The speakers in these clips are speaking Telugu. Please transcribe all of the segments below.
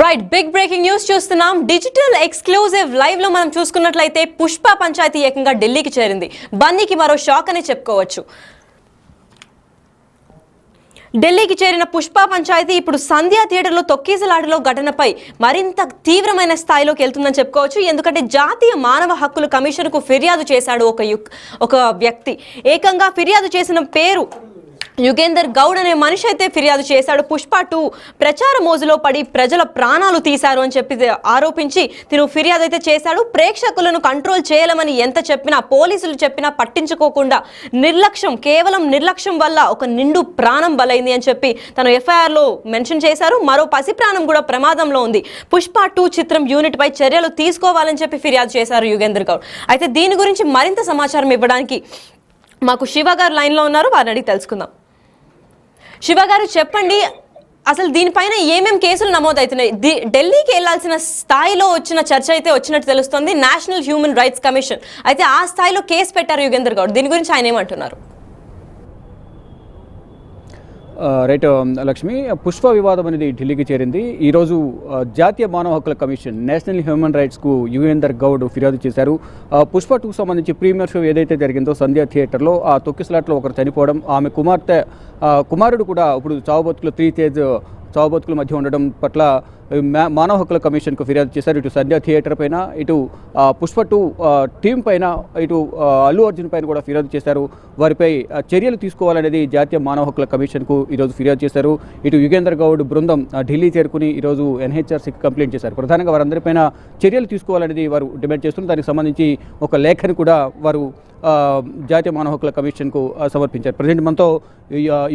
రైట్ బిగ్ బ్రేకింగ్ న్యూస్ చూస్తున్నాం. డిజిటల్ ఎక్స్క్లూజివ్ లైవ్ లో మనం చూసుకున్నట్లయితే పుష్ప పంచాయతీ ఏకంగా ఢిల్లీకి చేరింది. బన్నీకి మరో షాక్ అని చెప్పుకోవచ్చు. ఢిల్లీకి చేరిన పుష్ప పంచాయతీ ఇప్పుడు సంధ్యా థియేటర్లో తొక్కేసలాటలో ఘటనపై మరింత తీవ్రమైన స్థాయిలోకి వెళ్తుందని చెప్పుకోవచ్చు. ఎందుకంటే జాతీయ మానవ హక్కుల కమిషన్కు ఫిర్యాదు చేశాడు ఒక వ్యక్తి. ఏకంగా ఫిర్యాదు చేసిన పేరు యుగేందర్ గౌడ్ అనే మనిషి అయితే ఫిర్యాదు చేశాడు. పుష్ప 2 ప్రచార మోజులో పడి ప్రజల ప్రాణాలు తీశారు అని చెప్పి ఆరోపించి తిను ఫిర్యాదు అయితే చేశాడు. ప్రేక్షకులను కంట్రోల్ చేయలేమని ఎంత చెప్పినా, పోలీసులు చెప్పినా పట్టించుకోకుండా కేవలం నిర్లక్ష్యం వల్ల ఒక నిండు ప్రాణం బలైంది అని చెప్పి తను ఎఫ్ఐఆర్లో మెన్షన్ చేశారు. మరో పసి ప్రాణం కూడా ప్రమాదంలో ఉంది. పుష్ప 2 చిత్రం యూనిట్ పై చర్యలు తీసుకోవాలని చెప్పి ఫిర్యాదు చేశారు యుగేందర్ గౌడ్. అయితే దీని గురించి మరింత సమాచారం ఇవ్వడానికి మాకు శివ గారు లైన్లో ఉన్నారు. వారిని అడిగి తెలుసుకుందాం. శివ గారు చెప్పండి, అసలు దీనిపైన ఏమేం కేసులు నమోదవుతున్నాయి? ఢిల్లీకి వెళ్లాల్సిన స్థాయిలో వచ్చిన చర్చ అయితే వచ్చినట్టు తెలుస్తోంది. నేషనల్ హ్యూమన్ రైట్స్ కమిషన్ అయితే ఆ స్థాయిలో కేసు పెట్టారు యుగేందర్ గౌడ్. దీని గురించి ఆయన ఏమంటున్నారు? రైట్ లక్ష్మి, పుష్ప వివాదం అనేది ఢిల్లీకి చేరింది. ఈరోజు జాతీయ మానవ హక్కుల కమిషన్ నేషనల్ హ్యూమన్ రైట్స్కు యుగేందర్ గౌడ్ ఫిర్యాదు చేశారు. పుష్ప 2 సంబంధించి ప్రీమియర్ షో ఏదైతే జరిగిందో సంధ్యా థియేటర్లో ఆ తొక్కిసలాట్లో ఒకరు చనిపోవడం, ఆమె కుమారుడు కూడా ఇప్పుడు చావుబతుకులు 3 తేజ్ చావుబతుకుల మధ్య ఉండడం పట్ల మానవ హక్కుల కమిషన్కు ఫిర్యాదు చేశారు. ఇటు సంధ్యా థియేటర్ పైన, ఇటు పుష్ప 2 టీం పైన, ఇటు అల్లు అర్జున్ పైన కూడా ఫిర్యాదు చేశారు. వారిపై చర్యలు తీసుకోవాలనేది జాతీయ మానవ హక్కుల కమిషన్కు ఈరోజు ఫిర్యాదు చేశారు. ఇటు యుగేందర్ గౌడ్ బృందం ఢిల్లీ చేరుకుని ఈరోజు ఎన్హెచ్ఆర్సీకి కంప్లైంట్ చేశారు. ప్రధానంగా వారందరిపైన చర్యలు తీసుకోవాలనేది వారు డిమాండ్ చేస్తున్నారు. దానికి సంబంధించి ఒక లేఖని కూడా వారు జాతీయ మానవ హక్కుల కమిషన్కు సమర్పించారు. ప్రజెంట్ మనతో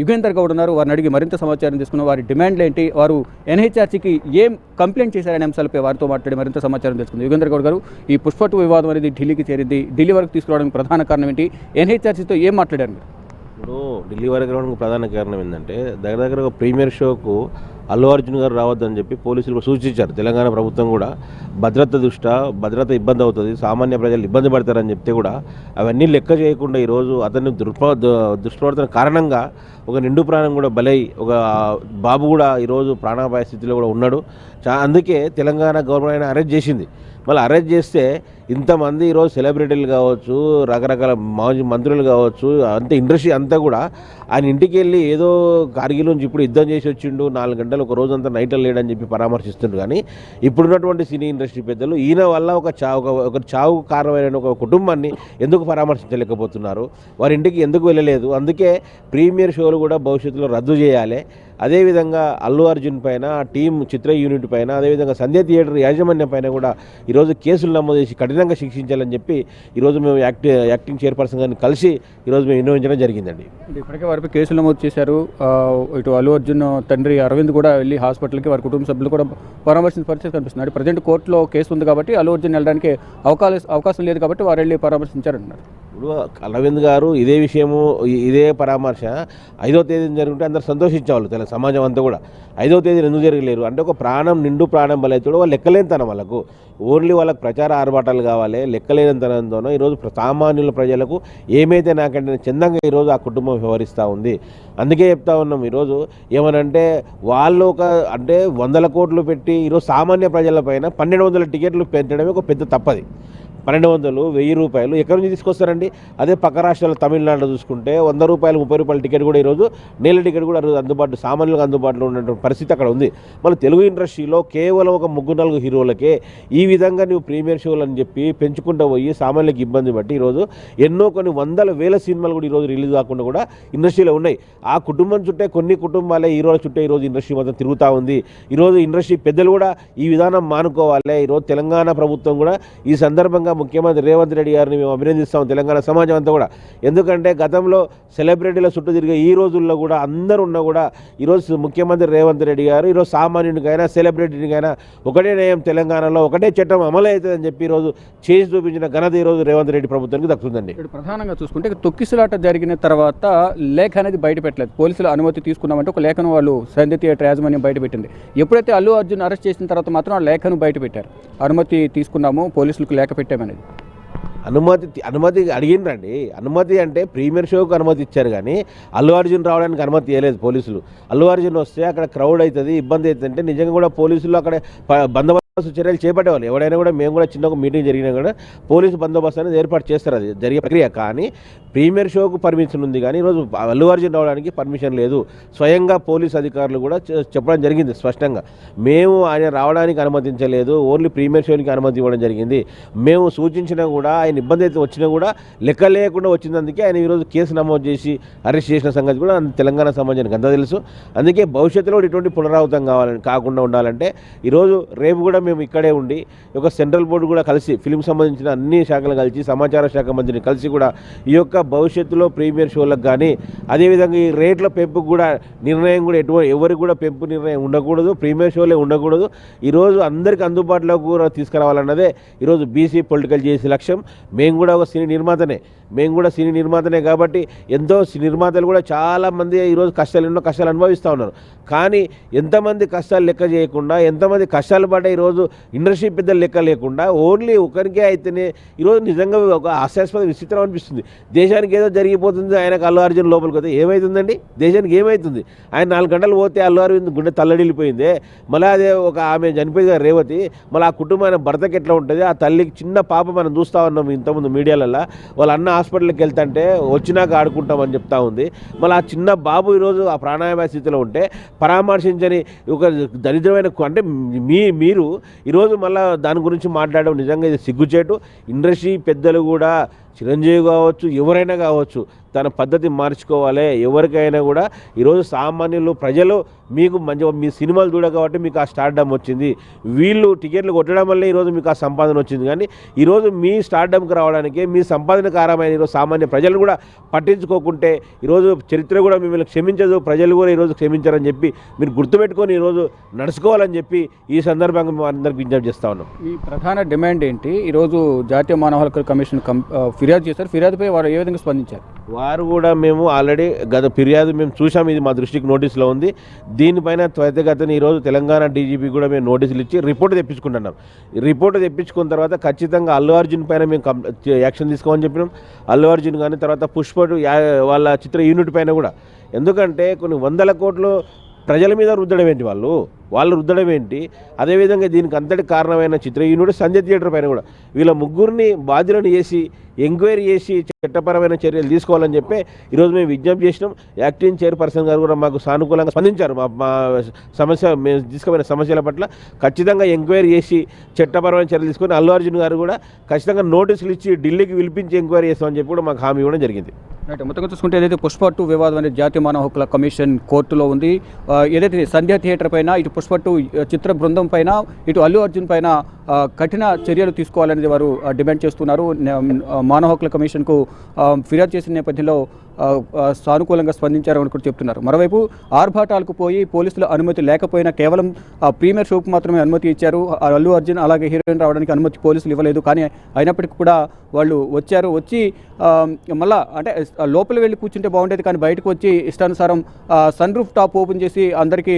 యుగేందర్ గౌడ్ ఉన్నారు. వారిని అడిగి మరింత సమాచారం తీసుకున్న వారి డిమాండ్లు ఏంటి, వారు ఎన్హెచ్ఆర్సీకి ఏం కంప్లైంట్ చేశారనే అంశాలపై వారితో మాట్లాడి మరింత సమాచారం తెలుసుకుంది. యుగేందర్ గౌడ్ గారు, ఈ పుష్ప 2 వివాదం అనేది ఢిల్లీకి చేరింది. ఢిల్లీ వరకు తీసుకురావడానికి ప్రధాన కారణం ఏంటి? ఎన్హెచ్ఆర్సీతో ఏం మాట్లాడారు మీరు? ఇప్పుడు ఢిల్లీ వరకు రావడానికి ప్రధాన కారణం ఏంటంటే దగ్గర ఒక ప్రీమియర్ షోకు అల్లు అర్జున్ గారు రావద్దని చెప్పి పోలీసులు సూచించారు. తెలంగాణ ప్రభుత్వం కూడా భద్రత ఇబ్బంది అవుతుంది, సామాన్య ప్రజలు ఇబ్బంది పడతారని చెప్తే కూడా అవన్నీ లెక్క చేయకుండా ఈరోజు అతన్ని దుష్ప్రవర్తన కారణంగా ఒక నిండు ప్రాణం కూడా బలై ఒక బాబు కూడా ఈరోజు ప్రాణాపాయ స్థితిలో కూడా ఉన్నాడు. అందుకే తెలంగాణ గవర్నమెంట్ అరెస్ట్ చేసింది. మళ్ళీ అరెస్ట్ చేస్తే ఇంతమంది ఈరోజు సెలబ్రిటీలు కావచ్చు, రకరకాల మాజీ మంత్రులు కావచ్చు, అంత ఇండస్ట్రీ అంతా కూడా ఆయన ఇంటికి వెళ్ళి ఏదో కార్గిల్ నుంచి ఇప్పుడు యుద్ధం చేసి వచ్చిండు, 4 గంటలు ఒక రోజంతా నైట్లో లేడని చెప్పి పరామర్శిస్తుండ్రు. కానీ ఇప్పుడున్నటువంటి సినీ ఇండస్ట్రీ పెద్దలు ఈయన వల్ల ఒక చావు కారణమైన ఒక కుటుంబాన్ని ఎందుకు పరామర్శించలేకపోతున్నారు? వారి ఇంటికి ఎందుకు వెళ్ళలేదు? అందుకే ప్రీమియర్ షోలు కూడా భవిష్యత్తులో రద్దు చేయాలి. అదేవిధంగా అల్లు అర్జున్ పైన, టీం చిత్ర యూనిట్ పైన, అదేవిధంగా సంధ్యా థియేటర్ యాజమాన్యం పైన కూడా ఈరోజు కేసులు నమోదు చేసి కఠినంగా శిక్షించాలని చెప్పి ఈరోజు మేము యాక్టింగ్ చైర్పర్సన్ గారిని కలిసి ఈరోజు మేము విన్నవించడం జరిగిందండి. ఇప్పటికే వారిపై కేసులు నమోదు చేశారు. ఇటు అల్లు అర్జున్ తండ్రి అరవింద్ కూడా వెళ్ళి హాస్పిటల్కి వారి కుటుంబ సభ్యులు కూడా పరామర్శించిన పరిస్థితి కనిపిస్తున్నాడు. ప్రజెంట్ కోర్టులో కేసు ఉంది కాబట్టి అల్లు అర్జున్ వెళ్ళడానికి అవకాశం లేదు కాబట్టి వారు వెళ్ళి పరామర్శించారంటున్నారు. ఇప్పుడు అరవింద్ గారు ఇదే పరామర్శ 5వ తేదీన జరుగుతుంటే అందరు సంతోషించేవాళ్ళు సమాజం అంతా కూడా. 5వ తేదీన ఎందుకు జరగలేరు అంటే ఒక నిండు ప్రాణం బలైతే వాళ్ళు లెక్కలేనితనం వాళ్ళకు, ఓన్లీ వాళ్ళకు ప్రచార ఆర్భాటాలు కావాలి. లెక్కలేనితనంతోనో ఈరోజు సామాన్యుల ప్రజలకు ఏమైతే నాకంటే చందంగా ఈరోజు ఆ కుటుంబం వ్యవహరిస్తూ ఉంది. అందుకే చెప్తా ఉన్నాం ఈరోజు ఏమనంటే వాళ్ళు అంటే 100 కోట్లు పెట్టి ఈరోజు సామాన్య ప్రజల పైన 1200 టికెట్లు పెట్టడమే ఒక పెద్ద తప్పది. 1200, 1000 రూపాయలు ఎక్కడి నుంచి తీసుకొస్తారండి? అదే పక్క రాష్ట్రాలు తమిళనాడులో చూసుకుంటే 100 రూపాయలు, 30 రూపాయల టికెట్ కూడా ఈరోజు నీళ్ళ టికెట్ కూడా సామాన్యులకు అందుబాటులో ఉన్నటువంటి పరిస్థితి అక్కడ ఉంది. మన తెలుగు ఇండస్ట్రీలో కేవలం ఒక 3-4 హీరోలకే ఈ విధంగా నువ్వు ప్రీమియర్ షోలు అని చెప్పి పెంచుకుంటూ పోయి సామాన్యులకు ఇబ్బంది పట్టి ఈరోజు ఎన్నో కొన్ని 100,000 సినిమాలు కూడా ఈరోజు రిలీజ్ కాకుండా కూడా ఇండస్ట్రీలో ఉన్నాయి. ఆ కుటుంబం చుట్టే కొన్ని కుటుంబాలే హీరోల చుట్టే ఈరోజు ఇండస్ట్రీ మొత్తం తిరుగుతూ ఉంది. ఈరోజు ఇండస్ట్రీ పెద్దలు కూడా ఈ విధానం మానుకోవాలి. ఈరోజు తెలంగాణ ప్రభుత్వం కూడా ఈ సందర్భంగా ముఖ్యమంత్రి రేవంత్ రెడ్డి గారిని మేము అభినందిస్తాం, తెలంగాణ సమాజం అంతా కూడా. ఎందుకంటే గతంలో సెలబ్రిటీల చుట్టూ తిరిగే ఈ రోజుల్లో కూడా అందరూ ఉన్నా కూడా ఈరోజు ముఖ్యమంత్రి రేవంత్ రెడ్డి గారు ఈరోజు సామాన్యునికైనా సెలబ్రిటీనికైనా ఒకటే న్యాయం, తెలంగాణలో ఒకటే చట్టం అమలు అవుతుందని చెప్పి ఈరోజు చేసి చూపించిన ఘనత ఈరోజు రేవంత్ రెడ్డి ప్రభుత్వానికి దక్కుతుందండి. ప్రధానంగా చూసుకుంటే తొక్కిసలాట జరిగిన తర్వాత లేఖ అనేది బయట పెట్టలేదు. పోలీసులు అనుమతి తీసుకున్నామంటే ఒక లేఖను వాళ్ళు సంధ్యా థియేటర్ యాజమాన్యం బయట పెట్టింది. ఎప్పుడైతే అల్లు అర్జున్ అరెస్ట్ చేసిన తర్వాత మాత్రం ఆ లేఖను బయట పెట్టారు. అనుమతి తీసుకున్నాము, పోలీసులకు లేఖ పెట్టామనేది. అనుమతి అడిగినరండి. అనుమతి అంటే ప్రీమియర్ షోకు అనుమతి ఇచ్చారు, కానీ అల్లు అర్జున్ రావడానికి అనుమతి ఇవ్వలేదు పోలీసులు. అల్లు అర్జున్ వస్తే అక్కడ క్రౌడ్ అవుతుంది, ఇబ్బంది అవుతుంది, నిజంగా కూడా పోలీసులు అక్కడ బందోబస్తు చర్యలు చేపట్టేవాళ్ళు. ఎవడైనా కూడా మేము కూడా చిన్న ఒక మీటింగ్ జరిగినా కూడా పోలీసు బందోబస్తు అనేది ఏర్పాటు చేస్తారు, అది జరిగే ప్రక్రియ. కానీ ప్రీమియర్ షోకు పర్మిషన్ ఉంది, కానీ ఈరోజు అల్లు అర్జున్ రావడానికి పర్మిషన్ లేదు. స్వయంగా పోలీసు అధికారులు కూడా చెప్పడం జరిగింది స్పష్టంగా, మేము ఆయన రావడానికి అనుమతించలేదు, ఓన్లీ ప్రీమియర్ షోకి అనుమతి ఇవ్వడం జరిగింది. మేము సూచించినా కూడా ఆయన ఇబ్బంది అయితే వచ్చినా కూడా లెక్క లేకుండా వచ్చినందుకే ఆయన ఈరోజు కేసు నమోదు చేసి అరెస్ట్ చేసిన సంగతి కూడా తెలంగాణ సమాజానికి అంతా తెలుసు. అందుకే భవిష్యత్తులో ఇటువంటి పునరావృతం కాకుండా ఉండాలంటే ఈరోజు రేపు కూడా మేము ఇక్కడే ఉండి ఒక సెంట్రల్ బోర్డు కూడా కలిసి ఫిలిం సంబంధించిన అన్ని శాఖలు కలిసి సమాచార శాఖ మంత్రిని కలిసి కూడా ఈ యొక్క భవిష్యత్తులో ప్రీమియర్ షోలకు కానీ అదేవిధంగా ఈ రేట్ల పెంపుకు కూడా నిర్ణయం కూడా ఎవరికి కూడా పెంపు నిర్ణయం ఉండకూడదు, ప్రీమియర్ షోలే ఉండకూడదు. ఈరోజు అందరికీ అందుబాటులోకి కూడా తీసుకురావాలన్నదే ఈరోజు బీసీ పొలిటికల్ చేసే లక్ష్యం. మేము కూడా ఒక సినీ నిర్మాతనే కాబట్టి ఎంతో నిర్మాతలు కూడా చాలామంది ఈరోజు ఎన్నో కష్టాలు అనుభవిస్తూ ఉన్నారు. కానీ ఎంతమంది కష్టాలు లెక్క చేయకుండా, ఎంతమంది కష్టాలు పడ్డా ఈరోజు ఇండస్ట్రీ పెద్దలు లెక్క లేకుండా ఓన్లీ ఒకరికే అయితేనే ఈరోజు నిజంగా ఒక హాస్యాస్పద విచిత్రం అనిపిస్తుంది. దేశానికి ఏదో జరిగిపోతుంది, ఆయనకు అల్లు అర్జున్ లోపలికి పోతే ఏమవుతుందండి? దేశానికి ఏమవుతుంది? ఆయన 4 గంటలు పోతే అల్లు అర్జున్ గుండె తల్లడిల్లిపోయిందే. మళ్ళీ అదే ఒక ఆమె చనిపోయింది కదా రేవతి, మళ్ళీ ఆ కుటుంబాన్ని భర్తకి ఎట్లా ఉంటుంది? ఆ తల్లికి చిన్న పాప మనం చూస్తూ ఉన్నాం ఇంతకుముందు మీడియాలలో, వాళ్ళ అన్న హాస్పిటల్కి వెళ్తుంటే వచ్చినాక ఆడుకుంటామని చెప్తా ఉంది. మళ్ళీ ఆ చిన్న బాబు ఈరోజు ఆ ప్రాణాయామ స్థితిలో ఉంటే పరామర్శించని ఒక దరిద్రమైన అంటే మీరు ఈరోజు మళ్ళీ దాని గురించి మాట్లాడడం నిజంగా ఇది సిగ్గుచేటు. ఇండస్ట్రీ పెద్దలు కూడా చిరంజీవి కావచ్చు, ఎవరైనా కావచ్చు, తన పద్ధతి మార్చుకోవాలి. ఎవరికైనా కూడా ఈరోజు సామాన్యులు ప్రజలు మీకు మీ సినిమాలు చూడ కాబట్టి మీకు ఆ స్టార్డమ్ వచ్చింది, వీళ్ళు టికెట్లు కొట్టడం వల్లే ఈరోజు మీకు ఆ సంపాదన వచ్చింది. కానీ ఈరోజు మీ స్టార్డమ్కి రావడానికి మీ సంపాదన కారమైన ఈరోజు సామాన్య ప్రజలు కూడా పట్టించుకోకుంటే ఈరోజు చరిత్ర కూడా మిమ్మల్ని క్షమించదు, ప్రజలు కూడా ఈరోజు క్షమించారని చెప్పి మీరు గుర్తుపెట్టుకొని ఈరోజు నడుచుకోవాలని చెప్పి ఈ సందర్భంగా మేము అందరికి విజ్ఞప్తి చేస్తా ఉన్నాం. ఈ ప్రధాన డిమాండ్ ఏంటి? ఈరోజు జాతీయ మానవ హక్కుల కమిషన్ ఫిర్యాదు చేశారు, ఫిర్యాదుపై వారు ఏ విధంగా స్పందించారు? వారు కూడా మేము ఆల్రెడీ గత ఫిర్యాదు మేము చూసాం, ఇది మా దృష్టికి నోటీసులో ఉంది. దీనిపైన త్వరితగతిన ఈరోజు తెలంగాణ డీజీపీ కూడా మేము నోటీసులు ఇచ్చి రిపోర్ట్ తెప్పించుకుంటున్నాం. రిపోర్ట్ తెప్పించుకున్న తర్వాత ఖచ్చితంగా అల్లు అర్జున్ పైన మేము యాక్షన్ తీసుకోమని చెప్పినాం. అల్లు అర్జున్ కానీ తర్వాత పుష్ప వాళ్ళ చిత్ర యూనిట్ పైన కూడా. ఎందుకంటే కొన్ని 100 కోట్లు ప్రజల మీద రుద్దడం ఏంటి, వాళ్ళు రుద్దడం ఏంటి? అదేవిధంగా దీనికి అంతటి కారణమైన చిత్ర యూనిట్ సంజయ్ థియేటర్ పైన కూడా వీళ్ళ ముగ్గురిని బాధ్యులను చేసి ఎంక్వైరీ చేసి చట్టపరమైన చర్యలు తీసుకోవాలని చెప్పి ఈరోజు మేము విజ్ఞప్తి చేసినాం. యాక్టింగ్ చైర్పర్సన్ గారు కూడా మాకు సానుకూలంగా స్పందించారు. మా సమస్య మేము తీసుకుపోయిన సమస్యల పట్ల ఖచ్చితంగా ఎంక్వైరీ చేసి చట్టపరమైన చర్యలు తీసుకొని అల్లు అర్జున్ గారు కూడా ఖచ్చితంగా నోటీసులు ఇచ్చి ఢిల్లీకి పిలిపించి ఎంక్వైరీ చేస్తామని చెప్పి కూడా మాకు హామీ ఇవ్వడం జరిగింది. మొత్తంగా చూసుకుంటే ఏదైతే పుష్ప 2 వివాదం అనేది జాతీయ మానవ హక్కుల కమిషన్ కోర్టులో ఉంది. ఏదైతే సంధ్యా థియేటర్ పైన, ఇటు పుష్ప 2 చిత్ర బృందం పైన, ఇటు అల్లు అర్జున్ పైన కఠిన చర్యలు తీసుకోవాలనేది వారు డిమాండ్ చేస్తున్నారు. మానవ హక్కుల కమిషన్కు ఫిర్యాదు చేసిన నేపథ్యంలో సానుకూలంగా స్పందించారు అని కూడా చెప్తున్నారు. మరోవైపు ఆర్భాటాలకు పోయి పోలీసుల అనుమతి లేకపోయినా కేవలం ప్రీమియర్ షోకు మాత్రమే అనుమతి ఇచ్చారు. అల్లు అర్జున్ అలాగే హీరోయిన్ రావడానికి అనుమతి పోలీసులు ఇవ్వలేదు. కానీ అయినప్పటికీ కూడా వాళ్ళు వచ్చి మళ్ళా అంటే లోపల వెళ్ళి కూర్చుంటే బాగుండేది, కానీ బయటకు వచ్చి ఇష్టానుసారం సన్ రూఫ్ టాప్ ఓపెన్ చేసి అందరికీ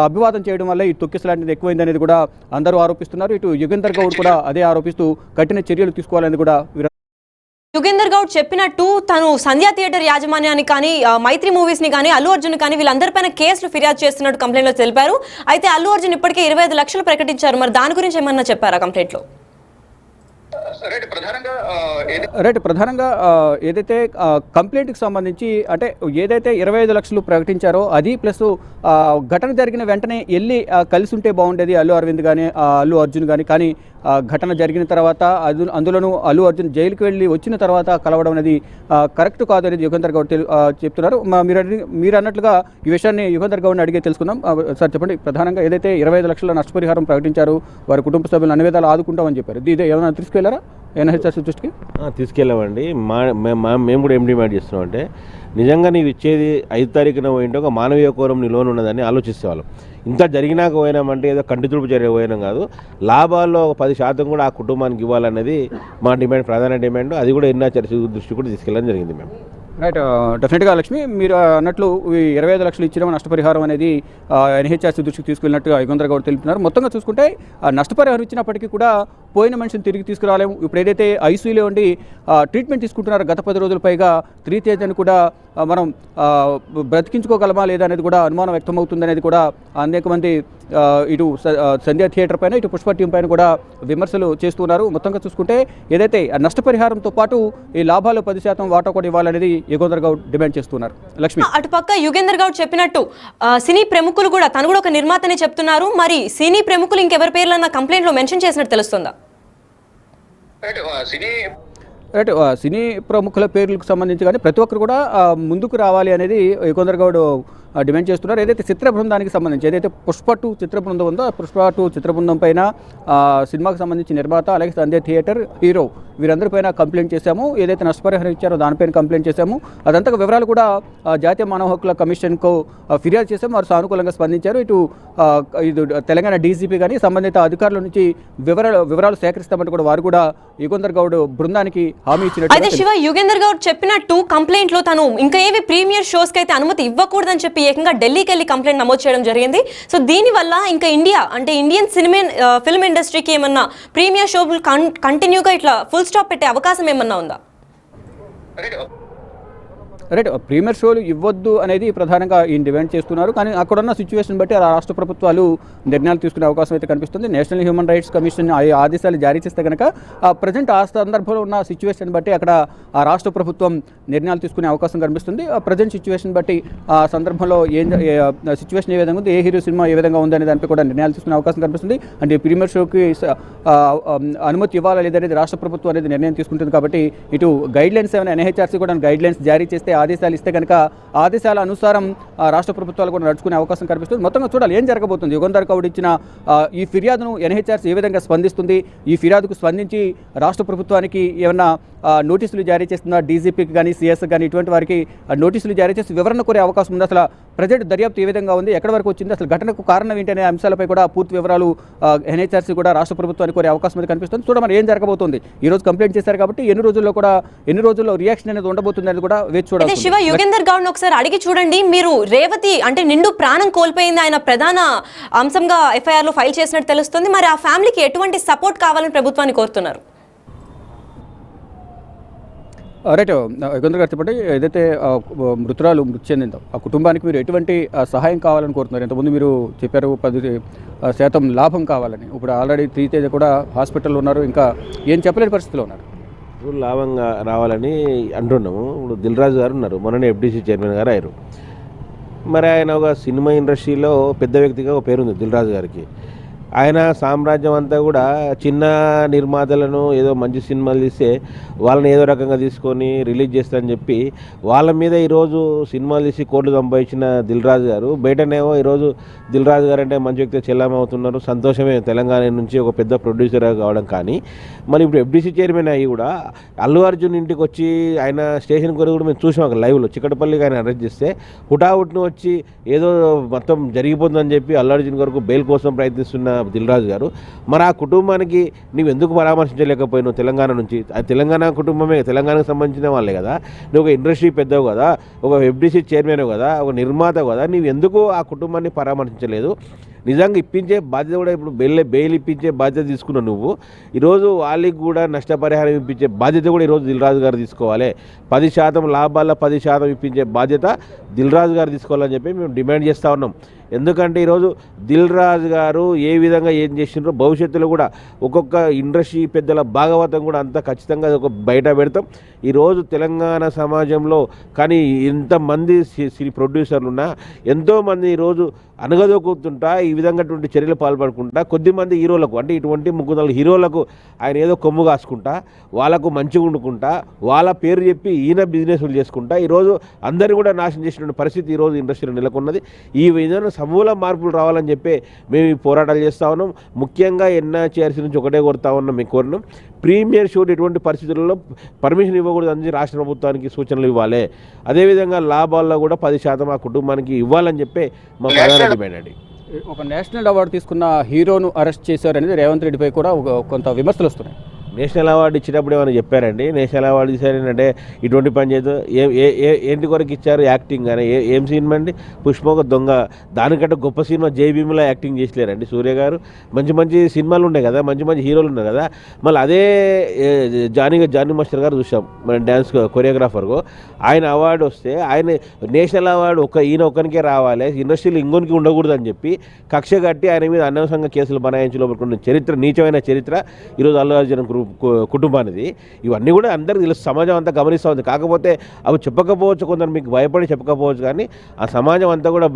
అభివాదం చేయడం వల్ల ఈ తొక్కిసలాంటిది ఎక్కువైంది అనేది కూడా అందరూ ఆరోపిస్తున్నారు. ఇటు యుగేందర్ గౌడ్ కూడా అదే ఆరోపిస్తూ కఠిన చర్యలు తీసుకోవాలని కూడా యుగేందర్ గౌడ్ చెప్పినట్టు తను సంధ్యా థియేటర్ యాజమాన్యాన్ని కానీ మైత్రి మూవీస్ ని కానీ అల్లు అర్జున్ కానీ వీళ్ళందరిపైన కేసులు ఫిర్యాదు చేస్తున్నట్టు కంప్లైంట్ లో తెలిపారు. అయితే అల్లు అర్జున్ ఇప్పటికే 25 లక్షలు ప్రకటించారు. మరి దాని గురించి ఏమన్నా చెప్పారా కంప్లైంట్ లో? ప్రధానంగా ఏదైతే కంప్లైంట్కి సంబంధించి అంటే ఏదైతే 25 లక్షలు ప్రకటించారో అది ప్లస్ ఘటన జరిగిన వెంటనే వెళ్ళి కలిసి ఉంటే బాగుండేది అల్లు అరవింద్ కానీ అల్లు అర్జున్ కానీ ఘటన జరిగిన తర్వాత అందులోనూ అల్లు అర్జున్ జైలుకి వెళ్ళి వచ్చిన తర్వాత కలవడం అనేది కరెక్ట్ కాదు అనేది యుగేందర్ గౌడ్ చెప్తున్నారు. మీరు అన్నట్లుగా ఈ విషయాన్ని యుగేందర్ గౌడ్ని అడిగే తెలుసుకుందాం. సార్ చెప్పండి, ప్రధానంగా ఏదైతే 25 లక్షల నష్టపరిహారం ప్రకటించారు, వారి కుటుంబ సభ్యులను అన్ని విధాలు ఆదుకుంటామని చెప్పారు, ఇది ఏమైనా తీసుకెళ్లారా ఎన్హెచ్ఆర్సీ దృష్టికి? తీసుకెళ్ళామండి. మేము కూడా ఏం డిమాండ్ చేస్తున్నాం అంటే నిజంగా నీవు ఇచ్చేది 5 తారీఖున పోయింటే ఒక మానవీయ కోరం నీ లోన్ ఉన్నదని ఆలోచిస్తేవాళ్ళం. ఇంత జరిగినాక పోయినామంటే ఏదో కంటితుడుపు చర్య పోయినాం కాదు, లాభాల్లో ఒక 10% కూడా ఆ కుటుంబానికి ఇవ్వాలనేది మా డిమాండ్, ప్రధాన డిమాండ్. అది కూడా ఎన్హెచ్ఆర్సీ దృష్టి కూడా తీసుకెళ్ళడం జరిగింది మేము. రైట్. డెఫినెట్గా లక్ష్మి, మీరు అన్నట్లు ఈ 25 లక్షలు ఇచ్చిన నష్టపరిహారం అనేది ఎన్హెచ్ఆర్సీ దృష్టికి తీసుకెళ్ళినట్టుగా యుగంధర్ గౌడ్ తెలుపుతున్నారు. మొత్తంగా చూసుకుంటే నష్టపరిహారం ఇచ్చినప్పటికీ కూడా పోయిన మనిషిని తిరిగి తీసుకురాలేము. ఇప్పుడు ఏదైతే ఐసీయూలో ఉండి ట్రీట్మెంట్ తీసుకుంటున్నారో గత 10 రోజుల పైగా త్రీతేజని కూడా మనం బ్రతికించుకోగలమా లేదా అనేది కూడా అనుమానం వ్యక్తమవుతుంది అనేది కూడా అనేక మంది ఇటు సంధ్యా థియేటర్ పైన ఇటు పుష్ప టీం పైన కూడా విమర్శలు చేస్తున్నారు. మొత్తంగా చూసుకుంటే ఏదైతే నష్టపరిహారంతో పాటు ఈ లాభాలు 10% వాటా కూడా ఇవ్వాలనేది యుగంధర్ గౌడ్ డిమాండ్ చేస్తున్నారు. లక్ష్మి, అటుపక్క యుగేందర్ గౌడ్ చెప్పినట్టు సినీ ప్రముఖులు కూడా తను కూడా ఒక నిర్మాతనే చెప్తున్నారు. మరి సినీ ప్రముఖులు ఇంకెవరి పేర్లన్నా కంప్లైంట్ లో మెన్షన్ చేసినట్టు తెలుస్తుందా? రైట్. సినీ ప్రముఖుల పేర్లకు సంబంధించి కానీ ప్రతి ఒక్కరు కూడా ముందుకు రావాలి అనేది యుగంధర్ గౌడ్ డిమాండ్ చేస్తున్నారు. ఏదైతే చిత్ర బృందానికి సంబంధించి ఏదైతే పుష్ప 2 చిత్ర బృందం ఉందో పుష్ప 2 చిత్ర బృందం పైన సినిమాకి సంబంధించి నిర్మాత అలాగే సంధ్య థియేటర్ హీరో వీరందరిపైన కంప్లైంట్ చేశాము. ఏదైతే నష్టపరిహారం ఇచ్చారో దానిపైన కంప్లైంట్ చేశాము. అదంతా వివరాలు కూడా జాతీయ మానవ హక్కుల కమిషన్కు ఫిర్యాదు చేశాము. వారు సానుకూలంగా స్పందించారు. ఇటు తెలంగాణ డీజీపీ కానీ సంబంధిత అధికారుల నుంచి వివరాలు సేకరిస్తామంటూ కూడా వారు కూడా యుగంధర్ గౌడ్ బృందానికి హామీ ఇచ్చినట్టు. అయితే శివ, యుగేందర్ గౌడ్ చెప్పినట్టు కంప్లైంట్ లో తను ఇంకా ఏవి ప్రీమియర్ షోస్ కి అయితే అనుమతి ఇవ్వకూడదని చెప్పి ఏకంగా ఢిల్లీకి వెళ్ళి కంప్లైంట్ నమోదు చేయడం జరిగింది. సో దీనివల్ల ఇంకా ఇండియన్ ఫిల్మ్ ఇండస్ట్రీకి ఏమన్నా ప్రీమియర్ షోలు కంటిన్యూగా ఇట్లా ఫుల్ స్టాప్ పెట్టే అవకాశం ఏమన్నా ఉందా? రైట్. ప్రీమియర్ షోలు ఇవ్వద్దు అనేది ప్రధానంగా ఈయన డిమాండ్ చేస్తున్నారు. కానీ అక్కడున్న సిచ్యువేషన్ బట్టి రాష్ట్ర ప్రభుత్వాలు నిర్ణయాలు తీసుకునే అవకాశం అయితే కనిపిస్తుంది. నేషనల్ హ్యూమన్ రైట్స్ కమిషన్ ఆదేశాలు జారీ చేస్తే కనుక ప్రజెంట్ ఆ సందర్భంలో ఉన్న సిచ్యువేషన్ బట్టి అక్కడ ఆ రాష్ట్ర ప్రభుత్వం నిర్ణయాలు తీసుకునే అవకాశం కనిపిస్తుంది. ప్రజెంట్ సిచ్యువేషన్ బట్టి ఆ సందర్భంలో సిచ్యువేషన్ ఏ విధంగా ఉంది, ఏ హీరో సినిమా ఏ విధంగా ఉంది అనే దానిపై కూడా నిర్ణయాలు తీసుకునే అవకాశం కనిపిస్తుంది. అంటే ప్రీమియర్ షోకి అనుమతి ఇవ్వాలా లేదనేది రాష్ట్ర ప్రభుత్వం అనేది నిర్ణయం తీసుకుంటుంది. కాబట్టి ఇటు గైడ్ లైన్స్ ఏమైనా ఎన్హెచ్ఆర్సీ కూడా గైడ్ లైన్స్ జారీ చేస్తే ఆదేశాలు ఇస్తే కనుక ఆదేశాల అనుసారం రాష్ట్ర ప్రభుత్వాలు కూడా నడుచుకునే అవకాశం కనిపిస్తుంది. మొత్తంగా చూడాలి ఏం జరగబోతుంది. యుగంధర్ గౌడ్ ఇచ్చిన ఈ ఫిర్యాదును ఎన్హెచ్ఆర్సీ ఏ విధంగా స్పందిస్తుంది, ఈ ఫిర్యాదుకు స్పందించి రాష్ట్ర ప్రభుత్వానికి ఏమన్నా నోటీసులు జారీ చేస్తుందా, డీజీపీకి కానీ సిఎస్ కానీ ఇటువంటి వారికి నోటీసులు జారీ చేసి వివరణ కోరే అవకాశం ఉంది. అసలు ప్రజెంట్ దర్యాప్తు ఏ విధంగా ఉంది, ఎక్కడి వరకు వచ్చింది, అసలు ఘటనకు కారణం ఏంటనే అంశాలపై కూడా పూర్తి వివరాలు ఎన్హెచ్ఆర్సీ కూడా రాష్ట్ర ప్రభుత్వానికి కోరే అవకాశం అయితే కనిపిస్తుంది. చూడమని ఏం జరగబోతుంది. ఈ రోజు కంప్లైంట్ చేశారు కాబట్టి ఎన్ని రోజుల్లో రియాక్షన్ అనేది ఉండబోతుంది అనేది కూడా వేచి చూడాలి. శివ, యుగేందర్ గౌడ్ ఒకసారి అడిగి చూడండి. మీరు రేవతి అంటే నిండు ప్రాణం కోల్పోయింది ఆయన ప్రధాన అంశంగా ఎఫ్ఐఆర్ లో ఫైల్ చేసినట్టు తెలుస్తుంది. మరి ఆ ఫ్యామిలీకి ఎటువంటి సపోర్ట్ కావాలని ప్రభుత్వాన్ని కోరుతున్నారు? రైట్. యుగంధర్ గారు చెప్పండి, ఏదైతే మృతురాలు మృతి చెందిందో ఆ కుటుంబానికి మీరు ఎటువంటి సహాయం కావాలని కోరుతున్నారు? ఇంతకుముందు మీరు చెప్పారు 10% లాభం కావాలని. ఇప్పుడు ఆల్రెడీ త్రీతేజ కూడా హాస్పిటల్లో ఉన్నారు, ఇంకా ఏం చెప్పలేని పరిస్థితిలో ఉన్నారు. లాభంగా రావాలని అంటున్నాము. ఇప్పుడు దిల్ రాజు గారు ఉన్నారు, మొన్ననే ఎఫ్డీసీ చైర్మన్ గారు అయ్యారు. మరి ఆయన ఒక సినిమా ఇండస్ట్రీలో పెద్ద వ్యక్తిగా ఒక పేరుంది దిల్ రాజు గారికి. ఆయన సామ్రాజ్యం అంతా కూడా చిన్న నిర్మాతలను ఏదో మంచి సినిమాలు తీస్తే వాళ్ళని ఏదో రకంగా తీసుకొని రిలీజ్ చేస్తారని చెప్పి వాళ్ళ మీద ఈరోజు సినిమాలు తీసి కోట్లు సంపాదించిన దిల్ రాజు గారు బయటనేమో ఈరోజు దిల్ రాజు గారు అంటే మంచి వ్యక్తి చెల్లామ అవుతున్నారు. సంతోషమే తెలంగాణ నుంచి ఒక పెద్ద ప్రొడ్యూసర్ కావడం. కానీ మరి ఇప్పుడు ఎఫ్డీసీ చైర్మన్ అయ్యి కూడా అల్లు అర్జున్ ఇంటికి వచ్చి ఆయన స్టేషన్ కొరకు కూడా మేము చూసాం ఒక లైవ్లో చిక్కటపల్లికి ఆయన అరెస్ట్ చేస్తే హుటాహుట్ను వచ్చి ఏదో మొత్తం జరిగిపోతుందని చెప్పి అల్లు అర్జున్ కొరకు బెయిల్ కోసం ప్రయత్నిస్తున్న దిల్ రాజు గారు మరి ఆ కుటుంబానికి నువ్వు ఎందుకు పరామర్శించలేకపోయినావు? తెలంగాణ నుంచి అది తెలంగాణ కుటుంబమే, తెలంగాణకు సంబంధించిన వాళ్ళే కదా. నువ్వు ఒక ఇండస్ట్రీ పెద్దవు కదా, ఒక ఎఫ్డీసీ చైర్మన్ కదా, ఒక నిర్మాత కదా, నువ్వు ఎందుకు ఆ కుటుంబాన్ని పరామర్శించలేదు? నిజంగా ఇప్పించే బాధ్యత కూడా ఇప్పుడు బెయిల్ ఇప్పించే బాధ్యత తీసుకున్నావు నువ్వు. ఈరోజు వాళ్ళకి కూడా నష్టపరిహారం ఇప్పించే బాధ్యత కూడా ఈరోజు దిల్ రాజు గారు తీసుకోవాలి. 10% లాభాల్లో 10% ఇప్పించే బాధ్యత దిల్ రాజు గారు తీసుకోవాలని చెప్పి మేము డిమాండ్ చేస్తూ ఉన్నాం. ఎందుకంటే ఈరోజు దిల్ రాజు గారు ఏ విధంగా ఏం చేసినారో భవిష్యత్తులో కూడా ఒక్కొక్క ఇండస్ట్రీ పెద్దల భాగవతం కూడా అంతా ఖచ్చితంగా ఒక బయట పెడతాం. ఈరోజు తెలంగాణ సమాజంలో కానీ ఇంతమంది ప్రొడ్యూసర్లు ఉన్నా ఎంతోమంది ఈరోజు అనగదొక్కుతుంటా ఈ విధంగాటువంటి చర్యలు పాల్పడుకుంటా కొద్దిమంది హీరోలకు అంటే ఇటువంటి 3 హీరోలకు ఆయన ఏదో కొమ్ము కాసుకుంటా వాళ్ళకు మంచిగా వండుకుంటా వాళ్ళ పేరు చెప్పి ఈయన బిజినెస్లు చేసుకుంటా ఈరోజు అందరినీ కూడా నాశనం చేసినటువంటి పరిస్థితి ఈరోజు ఇండస్ట్రీలో నెలకొన్నది. ఈ విధంగా సమూల మార్పులు రావాలని చెప్పి మేము ఈ పోరాటాలు చేస్తూ ఉన్నాం. ముఖ్యంగా ఎన్హెచ్ఆర్సీ నుంచి ఒకటే కోరుతా ఉన్నాం, మేము కోరినాం ప్రీమియర్ షో ఎటువంటి పరిస్థితుల్లో పర్మిషన్ ఇవ్వకూడదు అని రాష్ట్ర ప్రభుత్వానికి సూచనలు ఇవ్వాలి. అదేవిధంగా లాభాల్లో కూడా 10% ఆ కుటుంబానికి ఇవ్వాలని చెప్పి మా ప్రధాన డిమాండ్ అండి. ఒక నేషనల్ అవార్డు తీసుకున్న హీరోను అరెస్ట్ చేశారనేది రేవంత్ రెడ్డిపై కూడా కొంత విమర్శలు వస్తున్నాయి. నేషనల్ అవార్డు ఇచ్చినప్పుడు ఏమైనా చెప్పారండి? నేషనల్ అవార్డు ఇచ్చారంటే ఇటువంటి పని చేయదు. ఏంటి కొరకు ఇచ్చారు? యాక్టింగ్ కానీ ఏం సినిమా అండి? పుష్ప ఒక దొంగ, దానికంటే గొప్ప సినిమా జై భీమ్లో యాక్టింగ్ చేసలేరండి సూర్య గారు. మంచి మంచి సినిమాలు ఉన్నాయి కదా, మంచి మంచి హీరోలు ఉన్నారు కదా. మళ్ళీ అదే జానీ మాస్టర్ గారు చూసాం, మన డ్యాన్స్ కొరియోగ్రాఫర్కు ఆయన అవార్డు వస్తే ఆయన నేషనల్ అవార్డు ఈయన ఒక్కరికే రావాలి, ఇండస్ట్రీలో ఇంకొనికి ఉండకూడదు అని చెప్పి కక్ష కట్టి ఆయన మీద అనవసరంగా కేసులు బనాయించి లోపడుకున్న చరిత్ర, నీచమైన చరిత్ర ఈరోజు అల్లు అర్జున్ కుటుంబానిది. ఇవన్నీ కూడా అందరికీ తెలుసు, సమాజం అంతా గమనిస్తూ ఉంది. కాకపోతే అవి చెప్పకపోవచ్చు, కొందరు మీకు భయపడి చెప్పకపోవచ్చు, కానీ ఆ సమాజం అంతా కూడా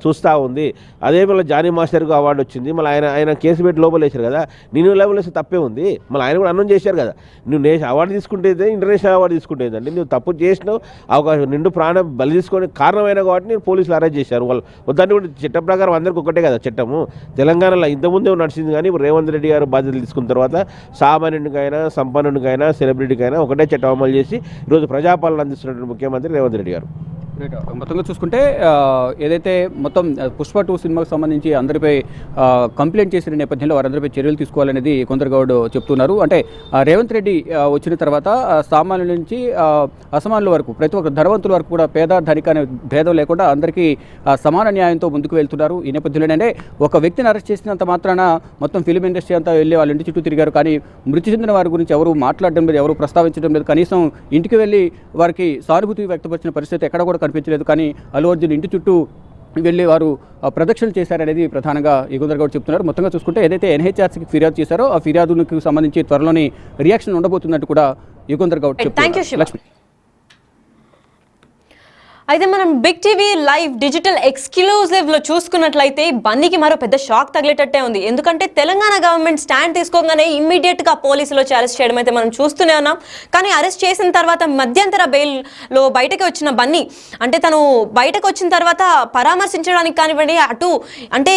చూస్తూ ఉంది. అదే మళ్ళీ జానీ మాస్టర్కు అవార్డు వచ్చింది, మళ్ళీ ఆయన కేసు పెట్టి లోపల వేశారు కదా. నేను లోపల వేస్తే తప్పే ఉంది, మళ్ళీ ఆయన కూడా అనౌన్స్ చేశారు కదా, నువ్వు అవార్డు తీసుకుంటే ఇంటర్నేషనల్ అవార్డు తీసుకుంటేదండి, నువ్వు తప్పు చేసినావు, అవకాశం నిండు ప్రాణం బలి తీసుకొని కారణమైన కాబట్టి నేను పోలీసులు అరెస్ట్ చేశారు. వాళ్ళు వద్దని కూడా చట్ట ప్రకారం అందరికీ ఒకటే కదా చట్టము. తెలంగాణలో ఇంతకుముందే నడిచింది, కానీ ఇప్పుడు రేవంత్ రెడ్డి గారు బాధ్యతలు తీసుకున్న తర్వాత సామాన్యుడికైనా సంపన్నుడికైనా సెలబ్రిటీకైనా ఒకటే చట్టం అమలు చేసి ఈరోజు ప్రజాపాలన అందిస్తున్నటువంటి ముఖ్యమంత్రి రేవంత్ రెడ్డి గారు. మొత్తంగా చూసుకుంటే ఏదైతే మొత్తం పుష్ప 2 సినిమాకు సంబంధించి అందరిపై కంప్లైంట్ చేసిన నేపథ్యంలో వారందరిపై చర్యలు తీసుకోవాలనేది కొందరు గౌడ్ చెప్తున్నారు. అంటే రేవంత్ రెడ్డి వచ్చిన తర్వాత సామాన్యుల నుంచి అసమానుల వరకు, ప్రతి ఒక్క ధనవంతుల వరకు కూడా పేద ధనిక అనే భేదం లేకుండా అందరికీ సమాన న్యాయంతో ముందుకు వెళ్తున్నారు. ఈ నేపథ్యంలోనే ఒక వ్యక్తిని అరెస్ట్ చేసినంత మాత్రాన మొత్తం ఫిలిం ఇండస్ట్రీ అంతా వెళ్ళి వాళ్ళ ఇంటి చుట్టూ తిరిగారు, కానీ మృతి చెందిన వారి గురించి ఎవరు మాట్లాడడం లేదు, ఎవరు ప్రస్తావించడం లేదు. కనీసం ఇంటికి వెళ్ళి వారికి సానుభూతి వ్యక్తపరిచిన పరిస్థితి ఎక్కడ కూడా కనిపించలేదు. కానీ అల్లు అర్జున్ ఇంటి చుట్టూ వెళ్ళి వారు ప్రదక్షిణలు చేశారనేది ప్రధానంగా యుగంధర్ గౌడ్ చెప్తున్నారు. మొత్తంగా చూసుకుంటే ఏదైతే ఎన్హెచ్ఆర్సీకి ఫిర్యాదు చేశారో ఆ ఫిర్యాదులకు సంబంధించి త్వరలోని రియాక్షన్ ఉండబోతున్నట్టు కూడా యుగంధర్ గౌడ్ చెప్తున్నారు. లక్ష్మి, అయితే మనం బిగ్ టీవీ లైవ్ డిజిటల్ ఎక్స్క్లూజివ్లో చూసుకున్నట్లయితే బన్నీకి మరో పెద్ద షాక్ తగిలేటట్టే ఉంది. ఎందుకంటే తెలంగాణ గవర్నమెంట్ స్టాండ్ తీసుకోగానే ఇమ్మీడియట్గా పోలీసులు వచ్చి అరెస్ట్ చేయడం అయితే మనం చూస్తూనే ఉన్నాం. కానీ అరెస్ట్ చేసిన తర్వాత మధ్యంతర బెయిల్లో బయటకు వచ్చిన బన్నీ, అంటే తను బయటకు వచ్చిన తర్వాత పరామర్శించడానికి కానివ్వండి, అటు అంటే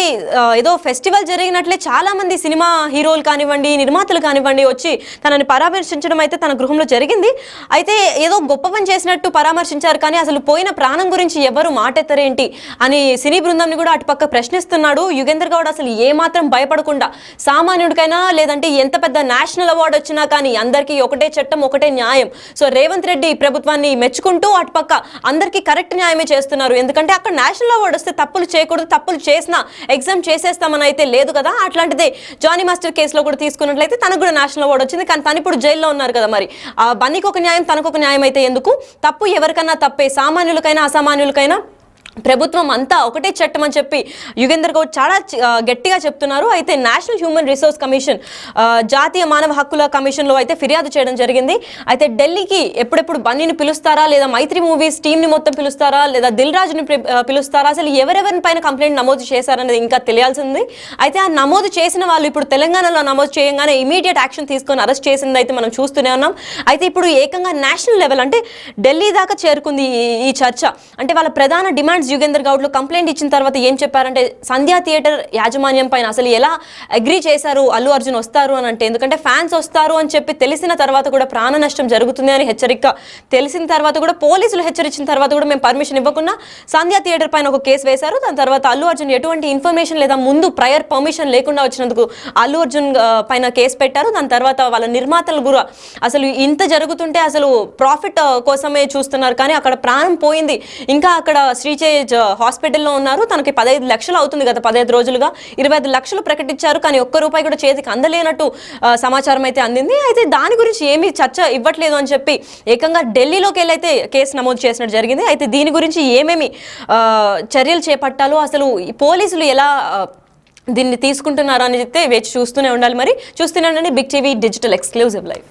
ఏదో ఫెస్టివల్ జరిగినట్లే చాలామంది సినిమా హీరోలు కానివ్వండి, నిర్మాతలు కానివ్వండి వచ్చి తనని పరామర్శించడం అయితే తన గృహంలో జరిగింది. అయితే ఏదో గొప్ప పని చేసినట్టు పరామర్శించారు, కానీ అసలు పోయిన ప్రాణం గురించి ఎవరు మాటెత్తరేంటి అని సినీ బృందంని కూడా అటుపక్క ప్రశ్నిస్తున్నాడు. యుగేందర్ గౌడ్ అసలు ఏమాత్రం భయపడకుండా సామాన్యుడికైనా లేదంటే ఎంత పెద్ద నేషనల్ అవార్డు వచ్చినా కానీ అందరికీ ఒకటే చట్టం ఒకటే న్యాయం. సో రేవంత్ రెడ్డి ప్రభుత్వాన్ని మెచ్చుకుంటూ అటుపక్క అందరికీ కరెక్ట్ న్యాయమే చేస్తున్నారు. ఎందుకంటే అక్కడ నేషనల్ అవార్డు వస్తే తప్పులు చేయకూడదు, తప్పులు చేసినా ఎగ్జామ్ చేసేస్తామని అయితే లేదు కదా. అట్లాంటిదే జానీ మాస్టర్ కేసులో కూడా తీసుకున్నట్లయితే తనకు కూడా నేషనల్ అవార్డు వచ్చింది, కానీ తను ఇప్పుడు జైల్లో ఉన్నారు కదా. మరి ఆ బన్నీకి ఒక న్యాయం తనకు ఒక న్యాయం అయితే ఎందుకు? తప్పు ఎవరికన్నా తప్పే, సామాన్యులకైనా అసామాన్యులకైనా ప్రభుత్వం అంతా ఒకటే చట్టం అని చెప్పి యుగేందర్ గౌడ్ చాలా గట్టిగా చెప్తున్నారు. అయితే నేషనల్ హ్యూమన్ రిసోర్స్ కమిషన్, జాతీయ మానవ హక్కుల కమిషన్లో అయితే ఫిర్యాదు చేయడం జరిగింది. అయితే ఢిల్లీకి ఎప్పుడెప్పుడు బన్నీని పిలుస్తారా, లేదా మైత్రి మూవీస్ టీంని మొత్తం పిలుస్తారా, లేదా దిల్ రాజుని పిలుస్తారా, అసలు ఎవరెవరి పైన కంప్లైంట్ నమోదు చేశారనేది ఇంకా తెలియాల్సింది. అయితే ఆ నమోదు చేసిన వాళ్ళు ఇప్పుడు తెలంగాణలో నమోదు చేయగానే ఇమీడియట్ యాక్షన్ తీసుకొని అరెస్ట్ చేసింది అయితే మనం చూస్తూనే ఉన్నాం. అయితే ఇప్పుడు ఏకంగా నేషనల్ లెవెల్ అంటే ఢిల్లీ దాకా చేరుకుంది ఈ చర్చ. అంటే వాళ్ళ ప్రధాన డిమాండ్ యుగేందర్ గౌడ్లో కంప్లైంట్ ఇచ్చిన తర్వాత ఏం చెప్పారంటే సంధ్యా థియేటర్ యాజమాన్యం పైన అసలు ఎలా అగ్రీ చేశారు అల్లు అర్జున్ వస్తారు అని అంటే, ఎందుకంటే ఫ్యాన్స్ వస్తారు అని చెప్పి తెలిసిన తర్వాత కూడా ప్రాణ నష్టం జరుగుతుంది అని హెచ్చరిక తెలిసిన తర్వాత కూడా పోలీసులు హెచ్చరించిన తర్వాత కూడా మేము పర్మిషన్ ఇవ్వకుండా సంధ్యా థియేటర్ పైన ఒక కేసు వేశారు. దాని తర్వాత అల్లు అర్జున్ ఎటువంటి ఇన్ఫర్మేషన్ లేదా ముందు ప్రయర్ పర్మిషన్ లేకుండా వచ్చినందుకు అల్లు అర్జున్ పైన కేసు పెట్టారు. దాని తర్వాత వాళ్ళ నిర్మాతలు కూడా అసలు ఇంత జరుగుతుంటే అసలు ప్రాఫిట్ కోసమే చూస్తున్నారు, కానీ అక్కడ ప్రాణం పోయింది. ఇంకా అక్కడ శ్రీచేజ్ హాస్పిటల్లో ఉన్నారు, తనకి 15 లక్షలు అవుతుంది గత 15 రోజులుగా. 25 లక్షలు ప్రకటించారు, కానీ ఒక్క రూపాయి కూడా చేతికి అందలేనట్టు సమాచారం అయితే అందింది. అయితే దాని గురించి ఏమీ చర్చ ఇవ్వట్లేదు అని చెప్పి ఏకంగా ఢిల్లీలోకి వెళ్ళి అయితే కేసు నమోదు చేసినట్టు జరిగింది. అయితే దీని గురించి ఏమేమి చర్యలు చేపట్టాలో, అసలు పోలీసులు ఎలా దీన్ని తీసుకుంటున్నారు అని చెప్తే వేచి చూస్తూనే ఉండాలి. మరి చూస్తూనే ఉండండి Big TV digital exclusive live.